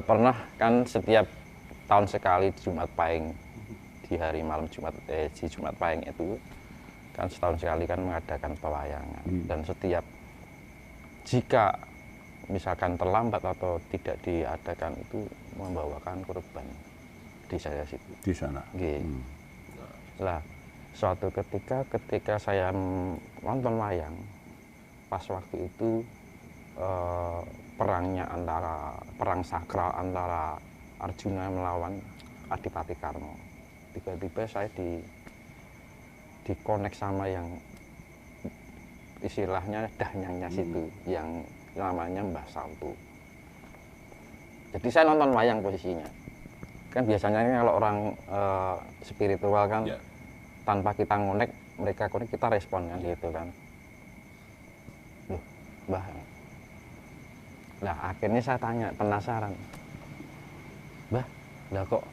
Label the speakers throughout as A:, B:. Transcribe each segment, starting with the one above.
A: Pernah kan setiap tahun sekali di Jumat Pahing, di hari malam Jumat di Jumat Pahing itu kan setahun sekali kan mengadakan pewayangan. Dan setiap jika misalkan terlambat atau tidak diadakan itu membawakan korban di saya situ.
B: Di sana.
A: Lah suatu ketika saya nonton wayang, pas waktu itu perang sakral antara Arjuna melawan Adipati Karna. Tiba-tiba saya dikonek sama yang istilahnya dahyangnya situ, yang namanya Mbah Saltu. Jadi saya nonton wayang posisinya. Kan biasanya kalau orang spiritual kan tanpa kita ngonek, mereka konek, kita respon kan gitu kan. Loh, Mbah. Nah, akhirnya saya tanya, penasaran. Mbah, lah kok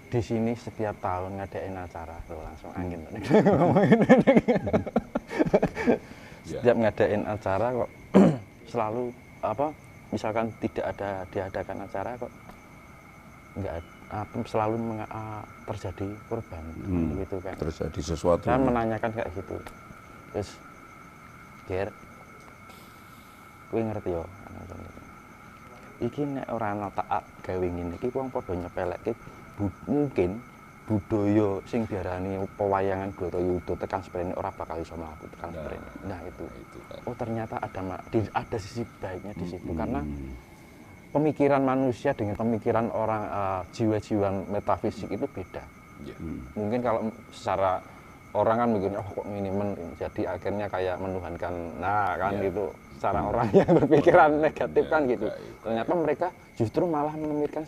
A: di sini setiap tahun ngadain acara, loh langsung angin. Setiap ngadain acara kok selalu misalkan tidak ada diadakan acara kok enggak selalu terjadi korban gitu kan.
B: Terjadi sesuatu.
A: Saya menanyakan kayak gitu. Terus Ger, kowe ngerti yo iki nek ora ana taat gawe ngene iki wong padha nyepelekke mungkin budaya sing diarani pewayangan Bratayuda tekan sprene ora bakal iso mlaku tekan sprene. Nah itu kan. Oh ternyata ada sisi baiknya di situ karena pemikiran manusia dengan pemikiran orang jiwa-jiwa metafisik itu beda. Mungkin kalau secara orang kan mikirnya oh kok ini jadi akhirnya kayak menuhankan, nah kan gitu secara orang yang berpikiran negatif kan gitu. Ternyata mereka justru malah memikirkan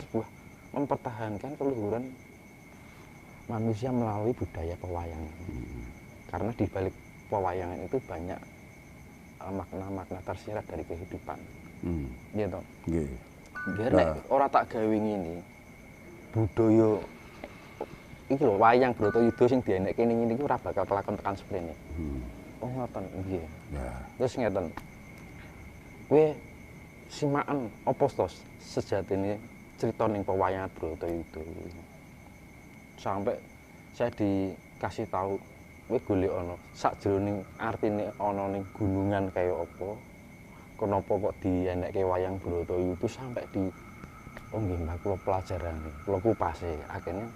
A: mempertahankan keluhuran manusia melalui budaya pewayangan. Karena di balik pewayangan itu banyak makna-makna tersirat dari kehidupan. Gitu. Nek ora tak gawe ngene budaya iki lho wayang Bratayuda sing dienekke ngene iki ora bakal kelakon tekan sprene. Oh ngoten nggih. Terus ngeten. Kowe simaken apa to sejatine cerita ning pewayangan Bratayuda. Sampai saya dikasih tahu kowe golek ana sakjroning artine ana ning gunungan kaya apa. Kenapa kok dienekke wayang Bratayuda sampai oh nggih Mbak kula pelajarane, kula kupase. Akhirnya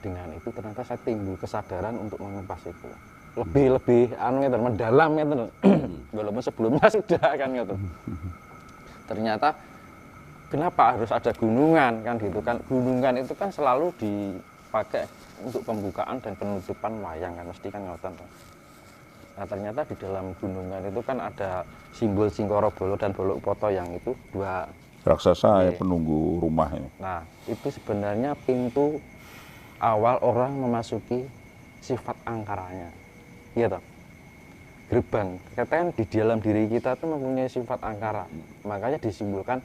A: dengan itu ternyata saya timbul kesadaran untuk mengupas itu. Lebih mendalam ngeten. Walaupun sebelumnya sudah kan gitu. Ternyata kenapa harus ada gunungan kan gitu kan. Gunungan itu kan selalu dipakai untuk pembukaan dan penutupan wayang kan mesti kan ngoten. Nah ternyata di dalam gunungan itu kan ada simbol Singkara Bala dan Balukpata yang itu dua
B: raksasa ya penunggu rumah ini.
A: Nah itu sebenarnya pintu awal orang memasuki sifat angkaranya, gitu. Gerbang, katanya di dalam diri kita tuh mempunyai sifat angkara, makanya disimbolkan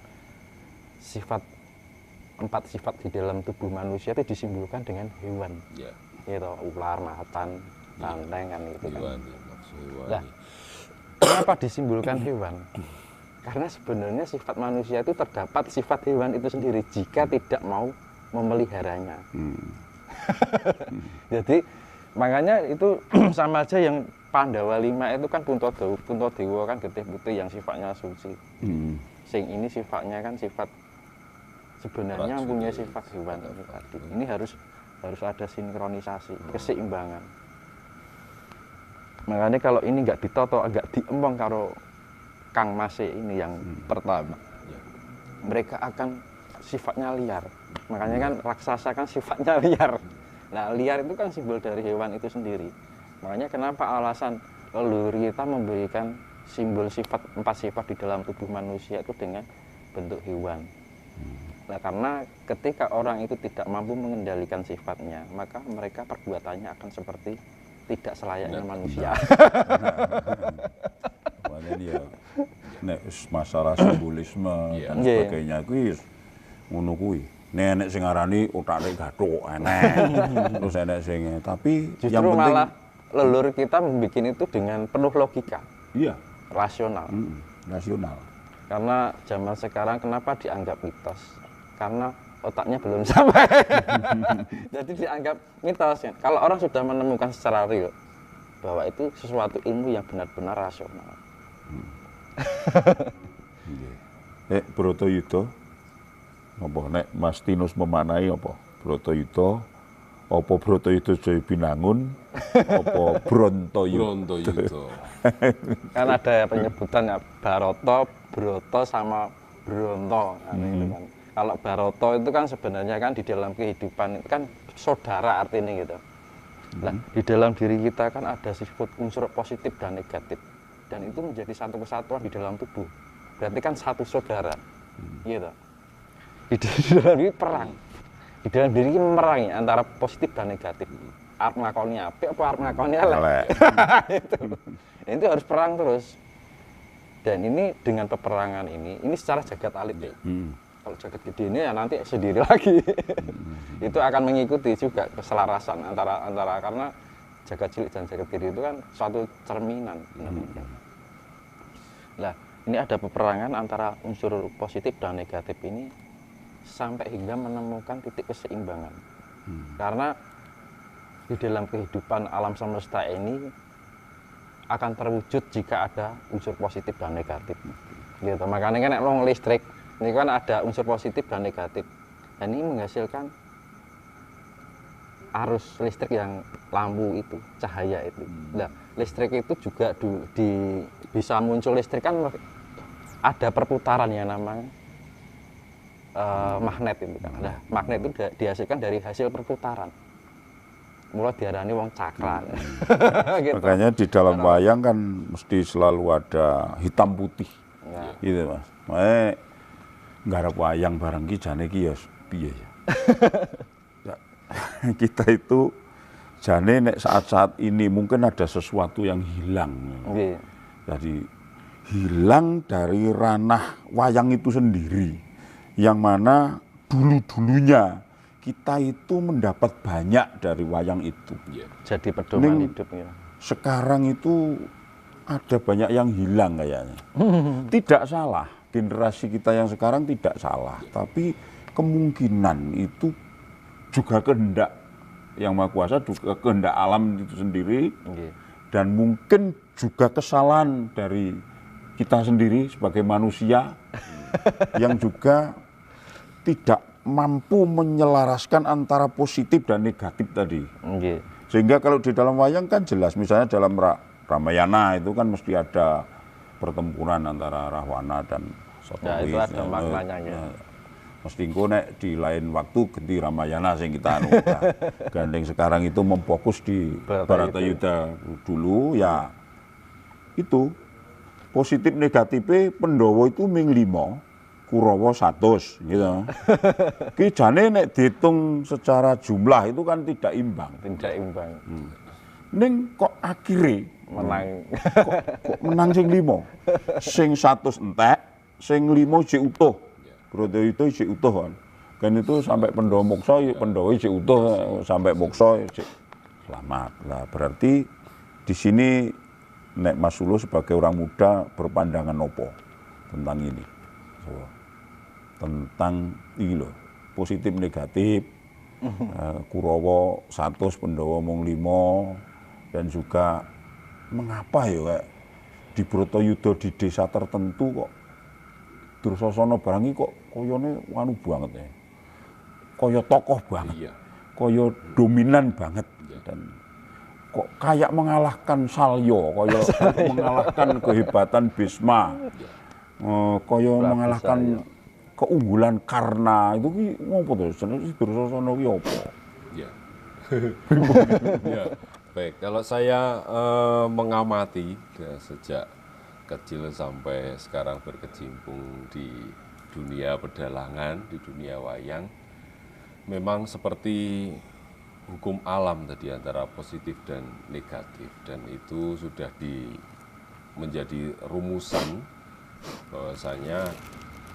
A: empat sifat di dalam tubuh manusia itu disimbolkan dengan hewan, gitu, ular, macan, banteng kan gitu kan. Nah, kenapa disimbolkan hewan? Karena sebenarnya sifat manusia itu terdapat sifat hewan itu sendiri jika tidak mau memeliharanya. Jadi makanya itu sama aja yang Pandawa 5 itu kan Puntadewa kan getih putih yang sifatnya suci. Sing ini sifatnya kan sifat sebenarnya punya sifat hewan tadi. Ini harus ada sinkronisasi, keseimbangan. Makanya kalau ini nggak ditoto, agak diembang karo Kang Mase ini yang pertama, mereka akan sifatnya liar. Makanya kan raksasa kan sifatnya liar. Nah liar itu kan simbol dari hewan itu sendiri. Makanya kenapa alasan leluhur kita memberikan simbol empat sifat di dalam tubuh manusia itu dengan bentuk hewan. Nah karena ketika orang itu tidak mampu mengendalikan sifatnya, maka mereka perbuatannya akan seperti tidak selayaknya manusia.
B: Dia nek masalah simbolisme dan sebagainya kuwi ngono kuwi. Nek sing arani otake gathuk enek. Terus enek sing tapi
A: justru
B: yang penting
A: malah leluhur kita membuat itu dengan penuh logika.
B: Iya,
A: Rasional.
B: Rasional.
A: Karena zaman sekarang kenapa dianggap mitos? Karena otaknya belum sampai. Jadi dianggap mitos. Ya. Kalau orang sudah menemukan secara real bahwa itu sesuatu ilmu yang benar-benar rasional.
B: Bratayuda apa nek Mas Tinus memanai apa? Bratayuda apa Bratayuda Jaya Binangun apa Brontayuda?
A: Kan ada penyebutan ya Barata, Broto sama Bronto. Gitu kan. Kalau Baroto itu kan sebenarnya kan di dalam kehidupan itu kan saudara artinya gitu. Nah, di dalam diri kita kan ada sifat unsur positif dan negatif. Dan itu menjadi satu kesatuan di dalam tubuh. Berarti kan satu saudara. Gitu. Di dalam diri perang. Di dalam diri ini memerangi antara positif dan negatif. Arep ngakoni apik apa arep ngakoni elek. Itu harus perang terus. Dan ini dengan peperangan ini secara jagat alit ya. Kalau jagat gede ini ya nanti sendiri lagi. Itu akan mengikuti juga keselarasan antara karena jagat cilik dan jagat gede itu kan suatu cerminan. Nah, ini ada peperangan antara unsur positif dan negatif ini sampai hingga menemukan titik keseimbangan. Karena di dalam kehidupan alam semesta ini akan terwujud jika ada unsur positif dan negatif. Gitu. Makanya kan nek listrik ini kan ada unsur positif dan negatif. Dan ini menghasilkan arus listrik yang lampu itu, cahaya itu. Nah, listrik itu juga bisa muncul listrik kan ada perputaran yang namanya magnet itu kan. Nah, magnet itu dihasilkan dari hasil perputaran. Mulai diarani wong cakran. Gitu.
B: Makanya di dalam wayang kan mesti selalu ada hitam putih.
A: Ya.
B: Gitu Mas. Makanya nggarap wayang bareng ki jane ki ya piye ya. Kita itu jane nek saat-saat ini mungkin ada sesuatu yang hilang.
A: Okay.
B: Jadi hilang dari ranah wayang itu sendiri. Yang mana dulu-dulunya kita itu mendapat banyak dari wayang itu.
A: Jadi pedoman hidup ya.
B: Sekarang itu ada banyak yang hilang kayaknya. Tidak salah, generasi kita yang sekarang tidak salah, tapi kemungkinan itu juga kehendak yang Maha Kuasa, juga kehendak alam itu sendiri, dan mungkin juga kesalahan dari kita sendiri sebagai manusia yang juga tidak mampu menyelaraskan antara positif dan negatif tadi. Sehingga kalau di dalam wayang kan jelas, misalnya dalam Ramayana itu kan mesti ada pertempuran antara Rahwana dan Sotowis.
A: Ya, itu ada maknanya ya.
B: Mesti engko nek di lain waktu ganti Ramayana sing kita gandeng sekarang itu memfokus di Bharatayuda dulu ya. Itu positif negatifnya Pandhawa itu ming 5. Kurawa 100 gitu. Ki jane nek dihitung secara jumlah itu kan tidak imbang.
A: Tidak imbang.
B: Ning kok akhire
A: Menang.
B: Kok menang sing 5. Sing 100 entek, sing 5 jek utuh. Bratayuda jek utuh kan. Kan itu sampai Pandhawa moksa, Pandhawa jek utuh sampai moksa jek selamat. Lah berarti di sini nek Mas Sulu sebagai orang muda berpandangan opo tentang ini? Tentang ini loh, positif negatif, Kurawa 100, Pandhawa mung 5, dan juga mengapa ya kayak di Bratayuda di desa tertentu kok Dursasana barangi kok koyone anu banget ya, koyo tokoh banget, koyo dominan banget, dan kok kayak mengalahkan Salya, koyo mengalahkan kehebatan Bisma, koyo mengalahkan keunggulan Karna itu ki ngopo to? Jenenge Dursasana ki opo?
C: Ya. Ya. Baik, kalau saya mengamati sejak kecil sampai sekarang berkecimpung di dunia pedalangan, di dunia wayang, memang seperti hukum alam tadi antara positif dan negatif, dan itu sudah menjadi rumusan bahwasanya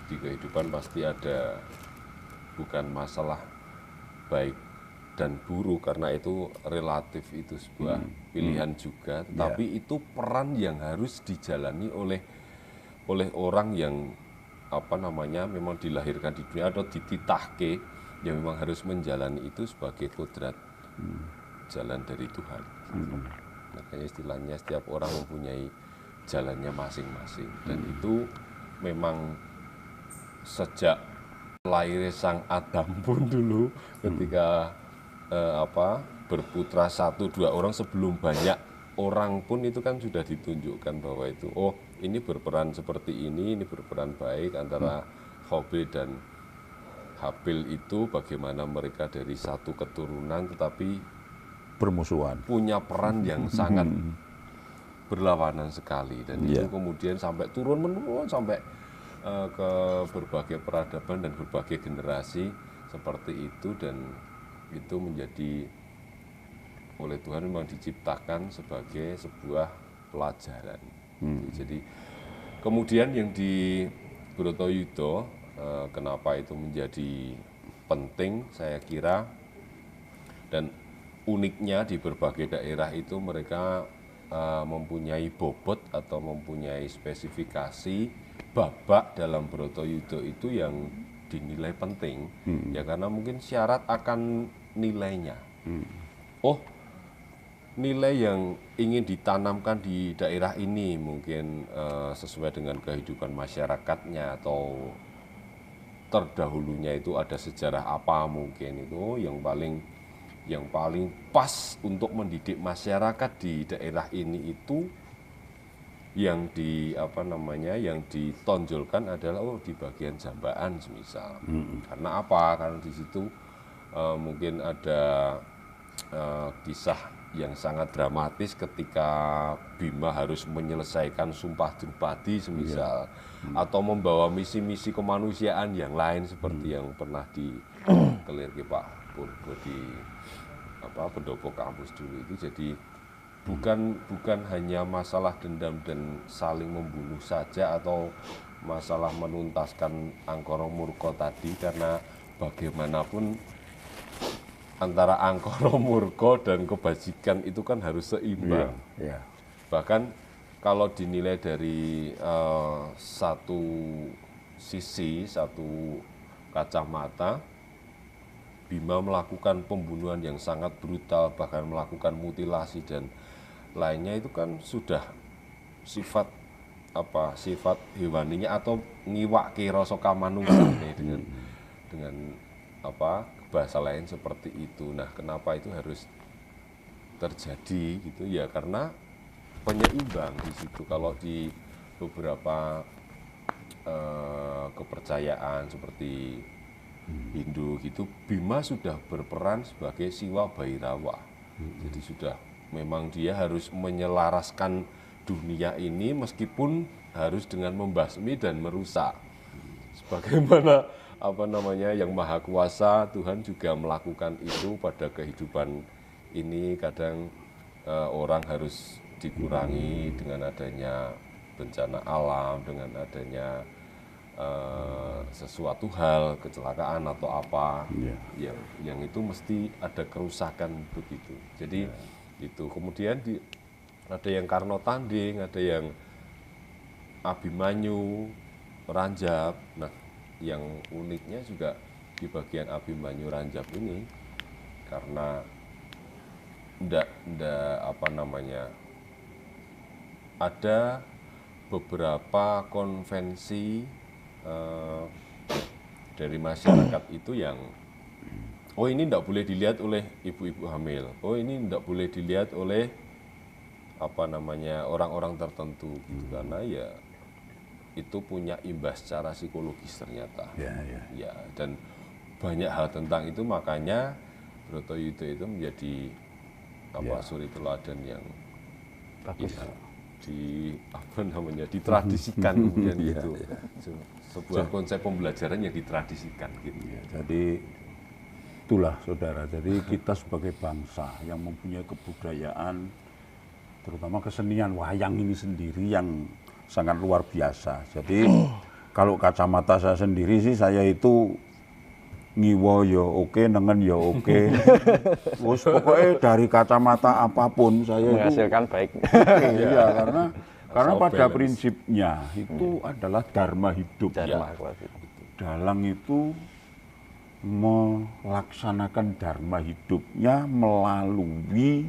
C: di kehidupan pasti ada bukan masalah baik dan buruk, karena itu relatif, itu sebuah pilihan juga, tapi itu peran yang harus dijalani oleh orang yang memang dilahirkan di dunia atau dititahke, ya memang harus menjalani itu sebagai kodrat jalan dari Tuhan. Makanya istilahnya setiap orang mempunyai jalannya masing-masing, dan itu memang sejak lahirnya sang Adam pun dulu ketika berputra 1-2 orang sebelum banyak orang pun itu kan sudah ditunjukkan bahwa itu ini berperan seperti ini berperan baik antara Habil dan Habil itu, bagaimana mereka dari satu keturunan tetapi
B: bermusuhan,
C: punya peran yang sangat berlawanan sekali, dan itu kemudian sampai turun-menurun sampai ke berbagai peradaban dan berbagai generasi seperti itu, dan itu menjadi oleh Tuhan memang diciptakan sebagai sebuah pelajaran. Jadi kemudian yang di Bratayuda, kenapa itu menjadi penting saya kira, dan uniknya di berbagai daerah itu mereka mempunyai bobot atau mempunyai spesifikasi babak dalam Bratayuda itu yang dinilai penting, ya karena mungkin syarat akan nilainya. Nilai yang ingin ditanamkan di daerah ini mungkin sesuai dengan kehidupan masyarakatnya, atau terdahulunya itu ada sejarah apa mungkin, itu yang paling pas untuk mendidik masyarakat di daerah ini itu yang yang ditonjolkan adalah di bagian jambaan semisal. Karena apa? Karena di situ mungkin ada kisah yang sangat dramatis ketika Bima harus menyelesaikan Sumpah Drupadi semisal, atau membawa misi-misi kemanusiaan yang lain seperti yang pernah diteliti Pak Purbo di pendopo kampus dulu itu. Jadi bukan hanya masalah dendam dan saling membunuh saja, atau masalah menuntaskan angkara murka tadi, karena bagaimanapun antara angkara murka dan kebajikan itu kan harus seimbang. Bahkan kalau dinilai dari satu sisi, satu kacamata, Bima melakukan pembunuhan yang sangat brutal, bahkan melakukan mutilasi dan lainnya, itu kan sudah sifat hewaninya atau ngiwake rasa kamanungsan dengan bahasa lain seperti itu. Nah, kenapa itu harus terjadi gitu ya? Karena penyeimbang di situ. Kalau di beberapa kepercayaan seperti Hindu gitu, Bima sudah berperan sebagai Siwa Bhairawa. Jadi sudah memang dia harus menyelaraskan dunia ini meskipun harus dengan membasmi dan merusak. Sebagaimana yang Maha Kuasa, Tuhan juga melakukan itu pada kehidupan ini. Kadang orang harus dikurangi dengan adanya bencana alam, dengan adanya sesuatu hal, kecelakaan atau apa, yang itu mesti ada kerusakan begitu. Jadi itu kemudian ada yang Karno Tanding, ada yang Abimanyu, Ranjab. Nah, yang uniknya juga di bagian Abimanyu Ranjab ini, karena ada beberapa konvensi dari masyarakat itu yang ini tidak boleh dilihat oleh ibu-ibu hamil, ini tidak boleh dilihat oleh orang-orang tertentu gitu, karena ya itu punya imbas secara psikologis ternyata. Ya, dan banyak hal tentang itu, makanya Bratayuda itu menjadi suri teladan yang
A: bagus.
C: Ditradisikan kemudian gitu. Sebuah konsep pembelajaran yang ditradisikan gitu.
B: Jadi itulah saudara, jadi kita sebagai bangsa yang mempunyai kebudayaan, terutama kesenian wayang ini sendiri yang sangat luar biasa. Jadi kalau kacamata saya sendiri sih, saya itu ngiwo ya oke, nengen ya oke. Pokoknya dari kacamata apapun saya
A: menghasilkan baik.
B: Iya, karena Karena
C: Self
B: pada
C: balance.
B: prinsipnya itu adalah dharma hidup.
A: Dharma kewajiban.
B: Dalang itu melaksanakan dharma hidupnya melalui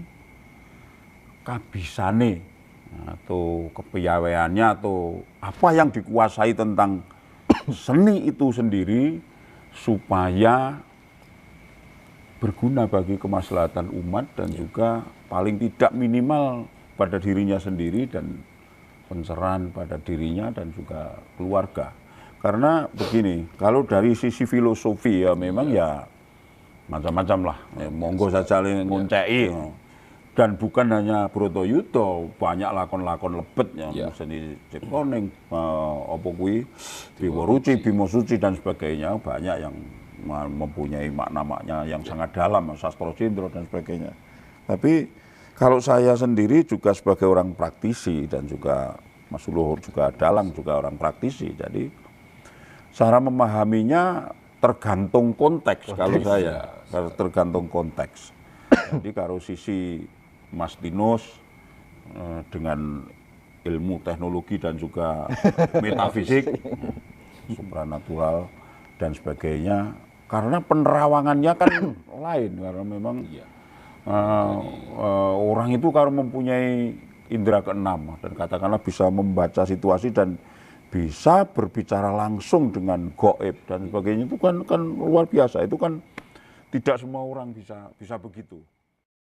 B: kabisane atau kepiawaiannya atau apa yang dikuasai tentang seni itu sendiri supaya berguna bagi kemaslahatan umat dan juga paling tidak minimal pada dirinya sendiri dan pencerahan pada dirinya dan juga keluarga. Karena begini, kalau dari sisi filosofi ya memang ya macam-macam lah, ya, monggo saja ngoncei. Dan bukan hanya Brotoyudo, banyak lakon-lakon lebet yang seni Cekoneng, apa kuwi, Bimo Suci dan sebagainya, banyak yang mempunyai makna-makna yang sangat dalam, Sastro Cindro dan sebagainya. Tapi kalau saya sendiri juga sebagai orang praktisi dan juga Mas Luhur juga dalang juga orang praktisi, jadi cara memahaminya tergantung konteks kalau saya, tergantung konteks. Jadi kalau sisi Mas Tinus dengan ilmu teknologi dan juga metafisik, supranatural dan sebagainya, karena penerawangannya kan lain, karena memang orang itu kalau mempunyai indera keenam dan katakanlah bisa membaca situasi dan bisa berbicara langsung dengan gaib dan sebagainya, itu kan luar biasa, itu kan tidak semua orang bisa begitu.